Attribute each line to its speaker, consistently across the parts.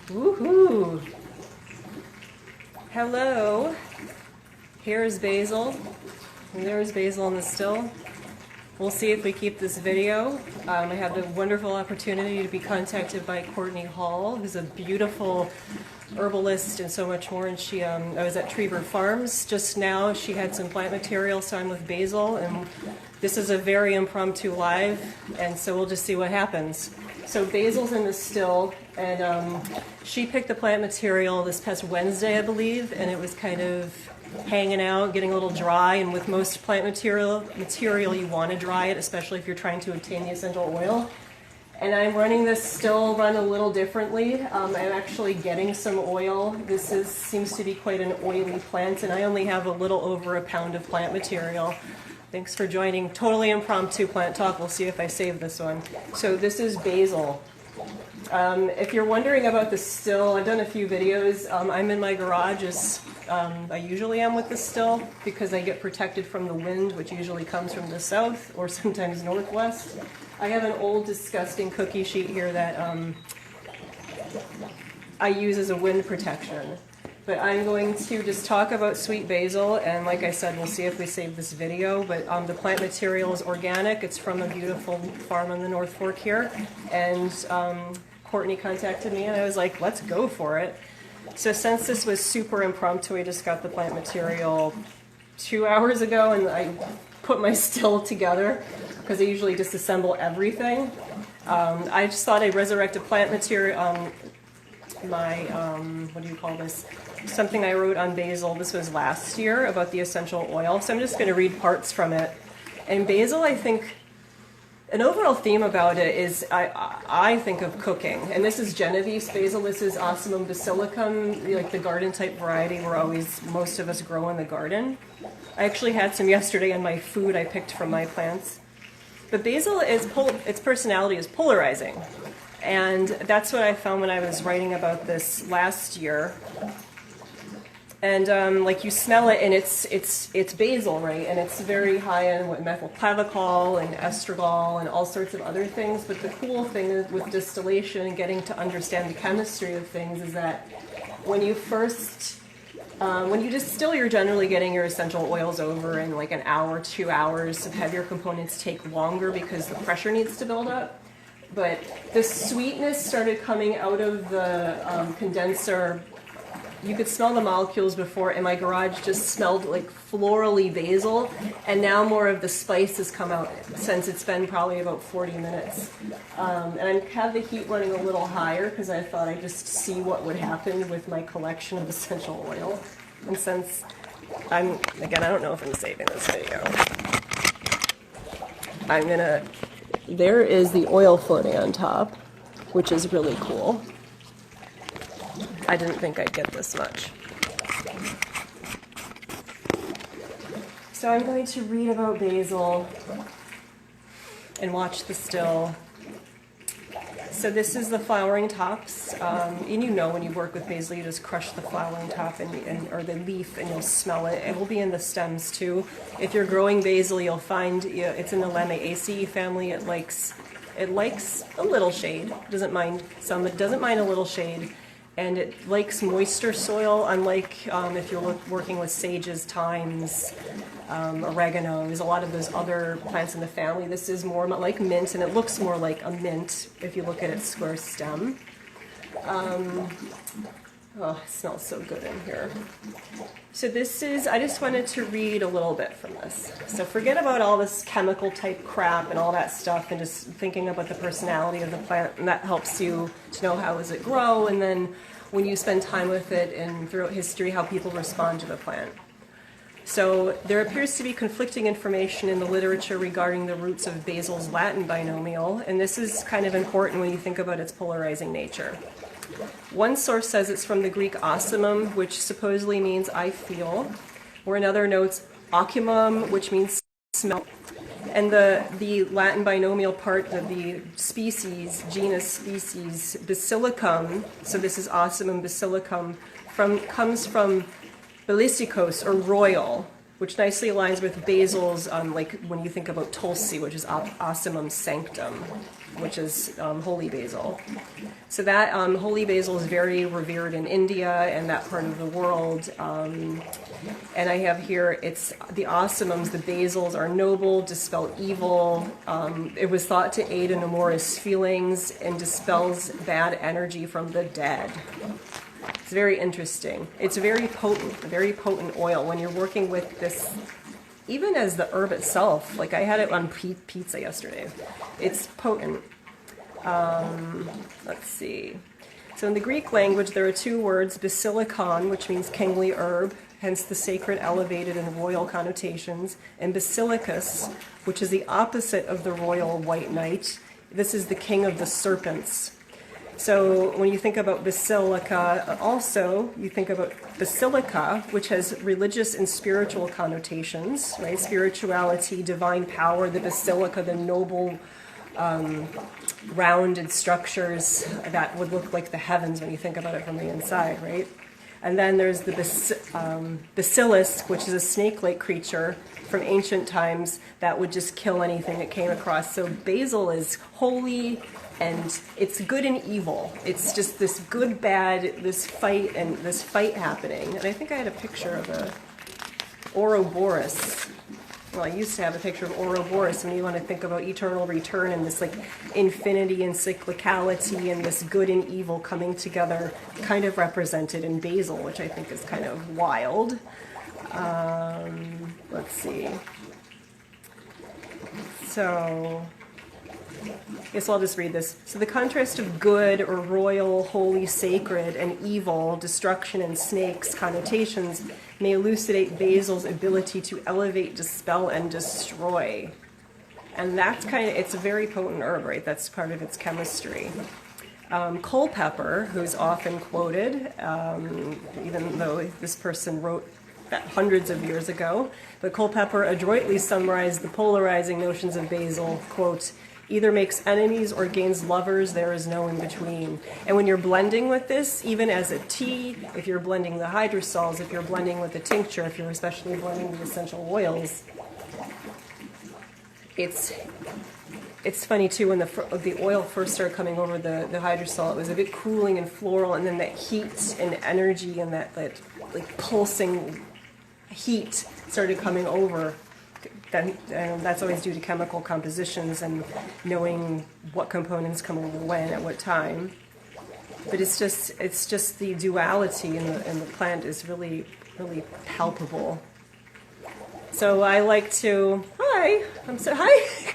Speaker 1: Woohoo! Hello. Here's Basil. And there's Basil in the still. We'll see if we keep this video. I had the wonderful opportunity to be contacted by Courtney Hall, who's a beautiful herbalist and so much more. And she, I was at Trieber Farms just now. She had some plant material, so I'm with Basil. And this is a very impromptu live, and so we'll just see what happens. So Basil's in the still, and she picked the plant material this past Wednesday, I believe, and it was kind of hanging out, getting a little dry, and with most plant material you want to dry it, especially if you're trying to obtain the essential oil. And I'm running this still run a little differently. I'm actually getting some oil. This seems to be quite an oily plant, and I only have a little over a pound of plant material. Thanks for joining. Totally impromptu plant talk. We'll see if I save this one. So this is basil. If you're wondering about the still, I've done a few videos. I'm in my garage, as I usually am with the still, because I get protected from the wind, which usually comes from the south or sometimes northwest. I have an old disgusting cookie sheet here that I use as a wind protection. But I'm going to just talk about sweet basil, and like I said, we'll see if we save this video. But the plant material is organic. It's from a beautiful farm on the North Fork here, and Courtney contacted me, and I was like, let's go for it. So since this was super impromptu, I just got the plant material 2 hours ago, and I put my still together, because I usually disassemble everything. I just thought I'd resurrect a plant material. What do you call this? Something I wrote on basil. This was last year about the essential oil. So I'm just going to read parts from it. And basil, I think, an overall theme about it is I think of cooking. And this is Genovese Basil. This is Ocimum basilicum, like the garden type variety most of us grow in the garden. I actually had some yesterday in my food I picked from my plants. But basil, its personality is polarizing. And that's what I found when I was writing about this last year. And like you smell it, and it's basil, right? And it's very high in methylclavicol and estragol and all sorts of other things. But the cool thing with distillation and getting to understand the chemistry of things is that when you distill, you're generally getting your essential oils over in like an hour, 2 hours. Some heavier components take longer because the pressure needs to build up. But the sweetness started coming out of the condenser. You could smell the molecules before, and my garage just smelled like florally basil, and now more of the spice has come out since it's been probably about 40 minutes. And I have the heat running a little higher because I thought I'd just see what would happen with my collection of essential oil. And since I don't know if I'm saving this video. There is the oil floating on top, which is really cool. I didn't think I'd get this much. So I'm going to read about basil and watch the still. So this is the flowering tops. And you know when you work with basil, you just crush the flowering top or the leaf, and you'll smell it. It will be in the stems too. If you're growing basil, you'll find it's in the Lamiaceae family. It likes a little shade. It doesn't mind a little shade. And it likes moister soil, unlike if you're working with sages, thymes, oregano. A lot of those other plants in the family. This is more like mint, and it looks more like a mint if you look at its square stem. Oh, it smells so good in here. So I just wanted to read a little bit from this. So forget about all this chemical type crap and all that stuff, and just thinking about the personality of the plant, and that helps you to know how does it grow, and then when you spend time with it and throughout history, how people respond to the plant. So there appears to be conflicting information in the literature regarding the roots of basil's Latin binomial, and this is kind of important when you think about its polarizing nature. One source says it's from the Greek ocimum, which supposedly means I feel, where another notes ocimum, which means smell. And the Latin binomial part of the species, genus species, basilicum, so this is ocimum basilicum, comes from basilicos, or royal, which nicely aligns with basil's, like when you think about Tulsi, which is ocimum sanctum. which is holy basil. So that holy basil is very revered in India and that part of the world. And I have here, it's the osmums, the basils are noble, dispel evil. It was thought to aid in amorous feelings and dispels bad energy from the dead. It's very interesting. It's a very potent oil when you're working with this, even as the herb itself. Like I had it on pizza yesterday. It's potent. Let's see. So in the Greek language, there are two words, basilicon, which means kingly herb, hence the sacred, elevated, and royal connotations, and basilicus, which is the opposite of the royal white knight. This is the king of the serpents. So when you think about basilica, also you think about basilica, which has religious and spiritual connotations, right? Spirituality, divine power, the basilica, the noble, rounded structures that would look like the heavens when you think about it from the inside, right? And then there's the basilisk, which is a snake-like creature from ancient times that would just kill anything it came across. So basil is holy, and it's good and evil. It's just this good, bad, this fight happening. And I think I had a picture of a Ouroboros. Well, I used to have a picture of Ouroboros, and you want to think about eternal return and this like infinity and cyclicality and this good and evil coming together, kind of represented in basil, which I think is kind of wild. Let's see. So I guess I'll just read this. So the contrast of good or royal, holy, sacred, and evil, destruction, and snakes connotations may elucidate basil's ability to elevate, dispel, and destroy. And that's it's a very potent herb, right? That's part of its chemistry. Culpeper, who's often quoted, even though this person wrote that hundreds of years ago, but Culpeper adroitly summarized the polarizing notions of basil, quote, either makes enemies or gains lovers, there is no in between. And when you're blending with this, even as a tea, if you're blending the hydrosols, if you're blending with the tincture, if you're especially blending the essential oils, it's funny too, when the oil first started coming over the hydrosol, it was a bit cooling and floral, and then that heat and energy and that like pulsing heat started coming over. That's always due to chemical compositions and knowing what components come over when at what time. But it's just the duality in the plant is really, really palpable. So I like to, hi,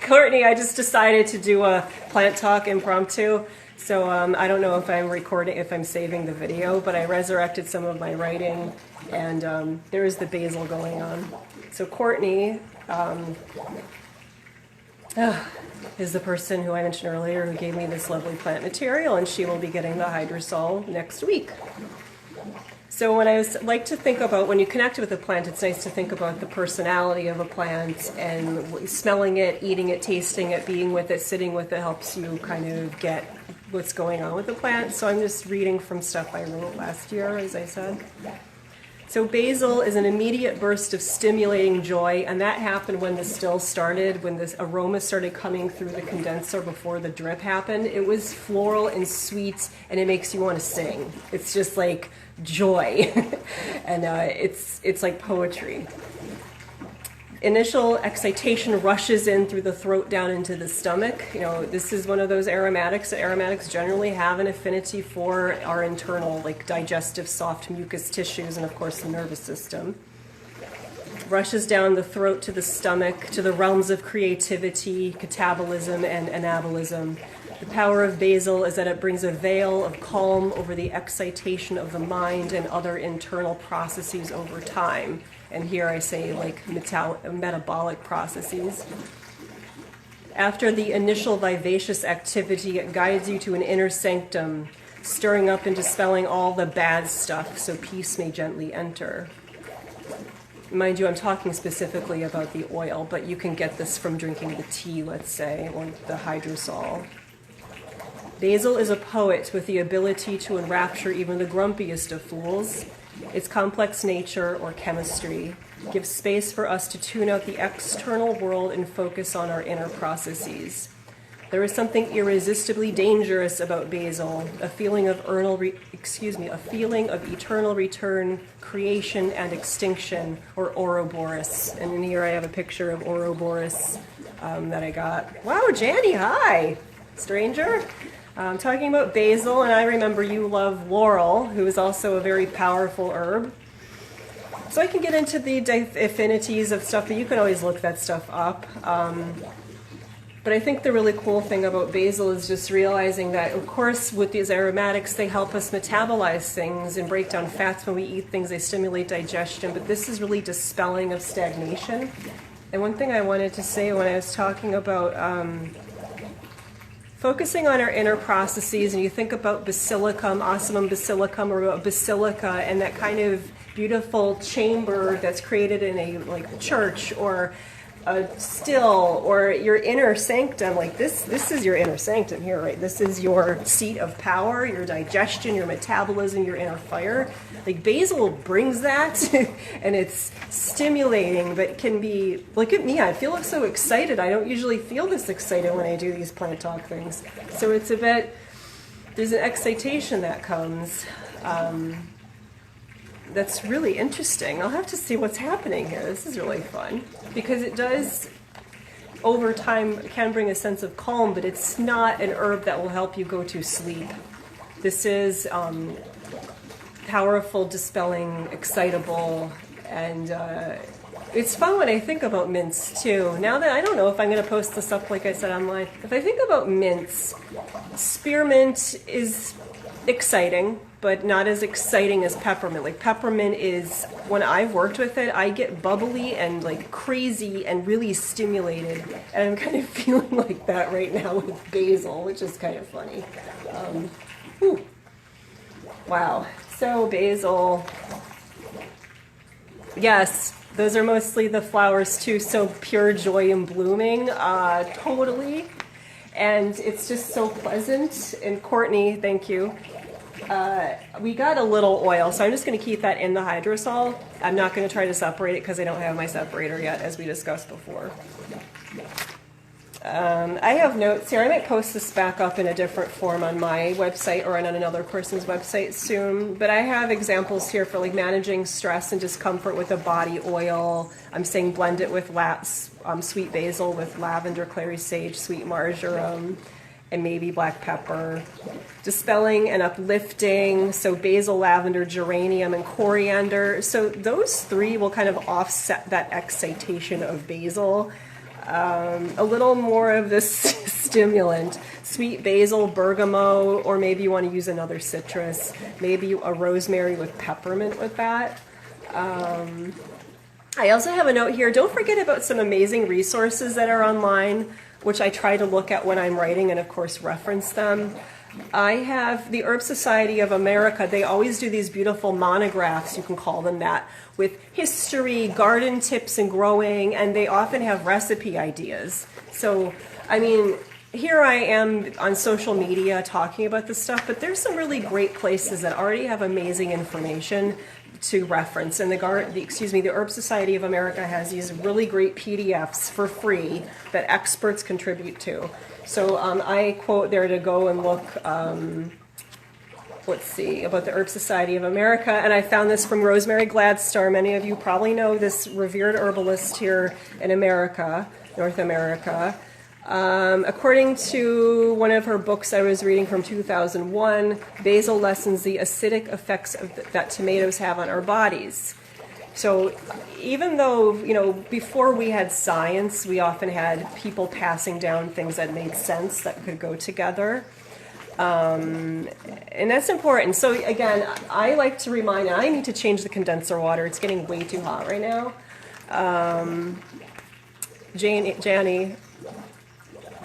Speaker 1: Courtney. I just decided to do a plant talk impromptu. So I don't know if I'm saving the video, but I resurrected some of my writing, and there is the basil going on. So Courtney is the person who I mentioned earlier who gave me this lovely plant material, and she will be getting the hydrosol next week. So like to think about when you connect with a plant, it's nice to think about the personality of a plant, and smelling it, eating it, tasting it, being with it, sitting with it helps you kind of get what's going on with the plant. So I'm just reading from stuff I wrote last year, as I said. So basil is an immediate burst of stimulating joy, and that happened when the still started, when this aroma started coming through the condenser before the drip happened. It was floral and sweet, and it makes you want to sing. It's just like joy, and it's like poetry. Initial excitation rushes in through the throat down into the stomach. This is one of those aromatics. Aromatics generally have an affinity for our internal, like digestive, soft mucous tissues, and of course the nervous system. Rushes down the throat to the stomach, to the realms of creativity, catabolism, and anabolism. The power of basil is that it brings a veil of calm over the excitation of the mind and other internal processes over time. And here I say like metabolic processes. After the initial vivacious activity, it guides you to an inner sanctum, stirring up and dispelling all the bad stuff so peace may gently enter. Mind you, I'm talking specifically about the oil, but you can get this from drinking the tea, let's say, or the hydrosol. Basil is a poet with the ability to enrapture even the grumpiest of fools. Its complex nature, or chemistry, gives space for us to tune out the external world and focus on our inner processes. There is something irresistibly dangerous about basil, a feeling of eternal return, creation and extinction, or Ouroboros. And in here I have a picture of Ouroboros that I got. Wow, Janny, hi, stranger. Talking about basil, and I remember you love laurel, who is also a very powerful herb. So I can get into the affinities of stuff, but you can always look that stuff up. But I think the really cool thing about basil is just realizing that, of course, with these aromatics, they help us metabolize things and break down fats when we eat things. They stimulate digestion, but this is really dispelling of stagnation. And one thing I wanted to say when I was talking about focusing on our inner processes, and you think about basilicum, osmum basilicum, or about basilica, and that kind of beautiful chamber that's created in a church or a still, or your inner sanctum, like this is your inner sanctum here, right? This is your seat of power, your digestion, your metabolism, your inner fire. Like basil brings that, and it's stimulating, but can be, look at me, I feel so excited. I don't usually feel this excited when I do these plant talk things. So it's a bit, there's an excitation that comes. That's really interesting. I'll have to see what's happening here. This is really fun because it does, over time, can bring a sense of calm, but it's not an herb that will help you go to sleep. This is powerful, dispelling, excitable, and it's fun when I think about mints too. Now that I don't know if I'm going to post this up, like I said, online. If I think about mints, spearmint is exciting, but not as exciting as peppermint. Like peppermint is, when I've worked with it, I get bubbly and like crazy and really stimulated. And I'm kind of feeling like that right now with basil, which is kind of funny. Wow. So basil. Yes, those are mostly the flowers too. So pure joy and blooming. Totally. And it's just so pleasant. And Courtney, thank you. We got a little oil, so I'm just going to keep that in the hydrosol. I'm not going to try to separate it because I don't have my separator yet, as we discussed before. I have notes here. I might post this back up in a different form on my website or on another person's website soon. But I have examples here for like managing stress and discomfort with a body oil. I'm saying blend it with sweet basil with lavender, clary sage, sweet marjoram, and maybe black pepper. Dispelling and uplifting, so basil, lavender, geranium, and coriander. So those three will kind of offset that excitation of basil. A little more of this stimulant, sweet basil, bergamot, or maybe you want to use another citrus, maybe a rosemary with peppermint with that. I also have a note here, don't forget about some amazing resources that are online, which I try to look at when I'm writing and of course reference them. I have the Herb Society of America. They always do these beautiful monographs, you can call them that, with history, garden tips and growing, and they often have recipe ideas. So, I mean, here I am on social media talking about this stuff, but there's some really great places that already have amazing information to reference. And the Herb Society of America has these really great PDFs for free that experts contribute to. So I quote there to go and look, let's see, about the Herb Society of America. And I found this from Rosemary Gladstar. Many of you probably know this revered herbalist here in America, North America. According to one of her books I was reading from 2001, basil lessens the acidic effects that tomatoes have on our bodies. So even though, before we had science, we often had people passing down things that made sense that could go together. And that's important. So again, I like to remind, I need to change the condenser water. It's getting way too hot right now. Janie,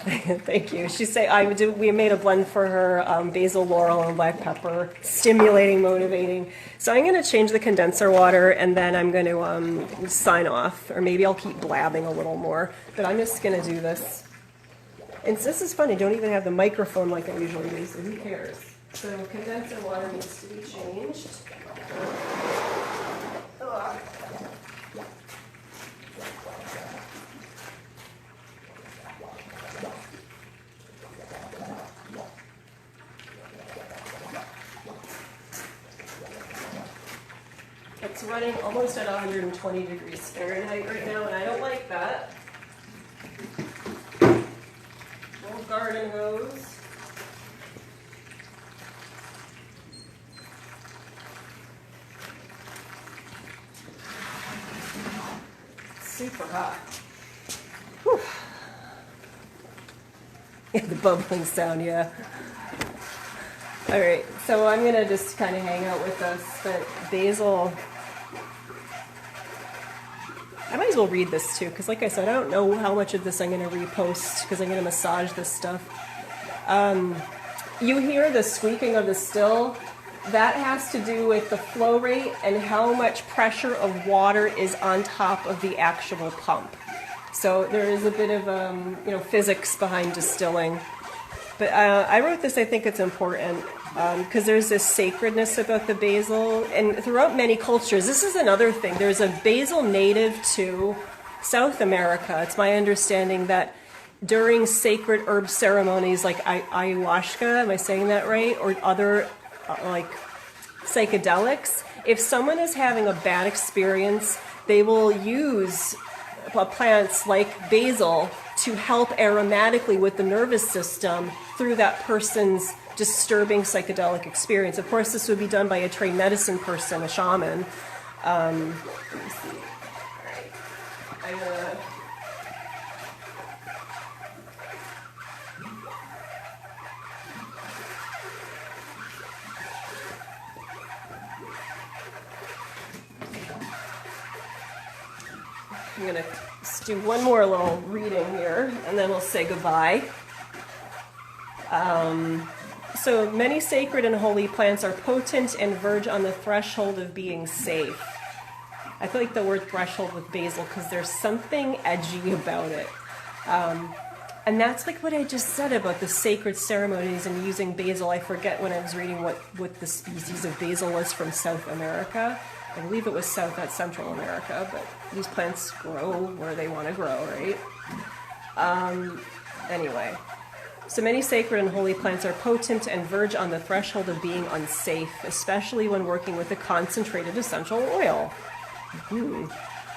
Speaker 1: thank you. She said we made a blend for her, basil, laurel, and black pepper, stimulating, motivating. So I'm going to change the condenser water, and then I'm going to sign off, or maybe I'll keep blabbing a little more. But I'm just going to do this. And this is funny. I don't even have the microphone like I usually do, so who cares? So condenser water needs to be changed. Ugh. It's running almost at 120 degrees Fahrenheit right now, and I don't like that. Little garden hose. Super hot. Whew. Yeah, the bubbling sound, yeah. All right, so I'm gonna just kind of hang out with this, but basil, I might as well read this too, because like I said, I don't know how much of this I'm gonna repost, because I'm gonna massage this stuff. You hear the squeaking of the still. That has to do with the flow rate and how much pressure of water is on top of the actual pump. So there is a bit of physics behind distilling. But I wrote this, I think it's important, because there's this sacredness about the basil. And throughout many cultures, this is another thing. There's a basil native to South America. It's my understanding that during sacred herb ceremonies like ayahuasca, am I saying that right? Or other like psychedelics, if someone is having a bad experience, they will use plants like basil to help aromatically with the nervous system through that person's disturbing psychedelic experience. Of course, this would be done by a trained medicine person, a shaman. Let me see. All right. I'm going to do one more little reading here, and then we'll say goodbye. So many sacred and holy plants are potent and verge on the threshold of being safe. I feel like the word threshold with basil because there's something edgy about it. And that's like what I just said about the sacred ceremonies and using basil. I forget when I was reading what the species of basil was from South America. I believe it was South, not Central America, but these plants grow where they want to grow, right? Anyway, so many sacred and holy plants are potent and verge on the threshold of being unsafe, especially when working with a concentrated essential oil.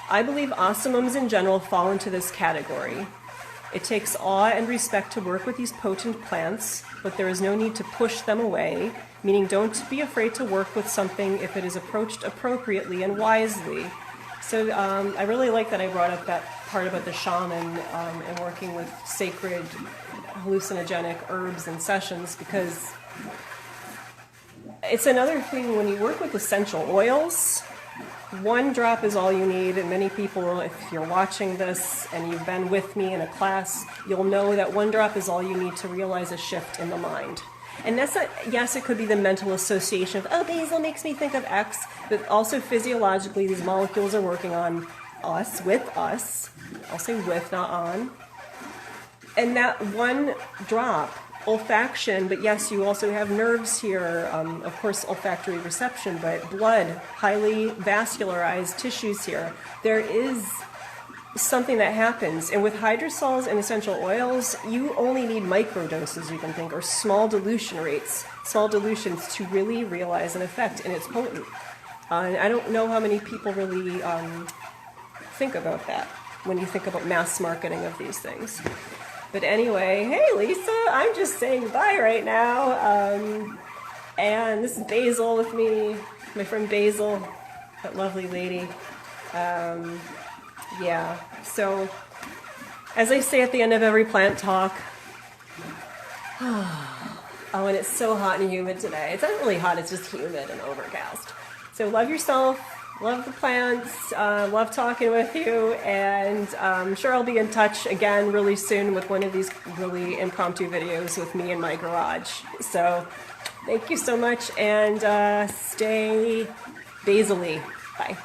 Speaker 1: I believe osmums in general fall into this category. It takes awe and respect to work with these potent plants, but there is no need to push them away, meaning don't be afraid to work with something if it is approached appropriately and wisely. So I really like that I brought up that part about the shaman and working with sacred hallucinogenic herbs and sessions, because it's another thing when you work with essential oils. One drop is all you need, and many people, if you're watching this and you've been with me in a class, you'll know that one drop is all you need to realize a shift in the mind. And that's not, yes, it could be the mental association of, oh, basil makes me think of X, but also physiologically these molecules are working on us, with us. I'll say with, not on. And that one drop, olfaction, but yes, you also have nerves here, of course, olfactory reception, but blood, highly vascularized tissues here. There is something that happens. And with hydrosols and essential oils, you only need microdoses, you can think, or small dilution rates, small dilutions to really realize an effect, and it's potent. And I don't know how many people really think about that when you think about mass marketing of these things. But anyway, hey Lisa, I'm just saying goodbye right now. And this is Basil with me, my friend Basil, that lovely lady. Yeah, so as I say at the end of every plant talk, oh, and it's so hot and humid today. It's not really hot, it's just humid and overcast. So love yourself. Love the plants, love talking with you, and I'm sure I'll be in touch again really soon with one of these really impromptu videos with me in my garage. So thank you so much, and stay basily. Bye.